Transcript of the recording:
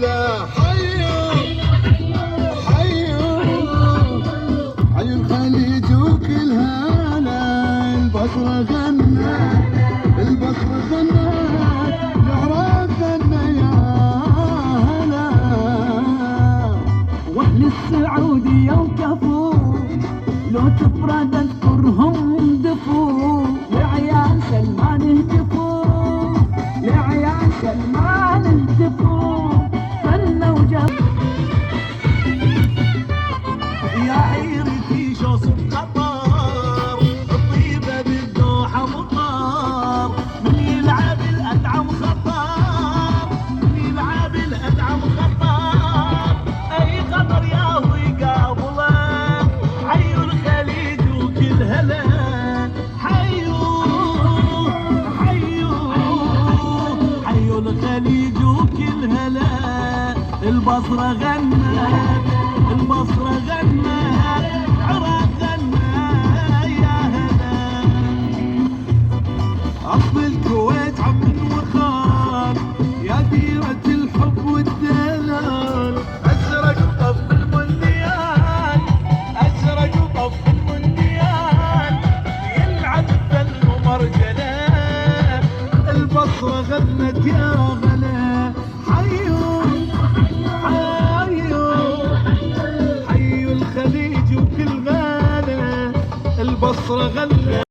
هلا حيوا حيوا حيوا الخليج وكل هلا. البصرة غنت البصرة غنت العراق غنى يا هلا. واهل السعودية وكفو لو تفرد اذكرهم دفو. لعيال سلمان اهتفوا لعيال سلمان اهتفوا. فن وجب يا عيرتي شو خطر الطيبة بالدوحة مطار. من يلعب الأدعم خطر من يلعب الأدعم خطر. أي خطر ياهو يقابله. حيوا الخليج وكل هلا حيوا حيوا حيوا الخليج وكل هلا. البصرة غنت البصرة غنت عراق غنى يا هلا. أصل الكويت عم وخال يا ديرة الحب والدلال. أزرق طف المونديال أزرق طف المونديال. يلعب فن ومرجلات. البصرة غنت يا غلا. حيوا حيوا حيوا الخليج وكل ماله. البصرة غنت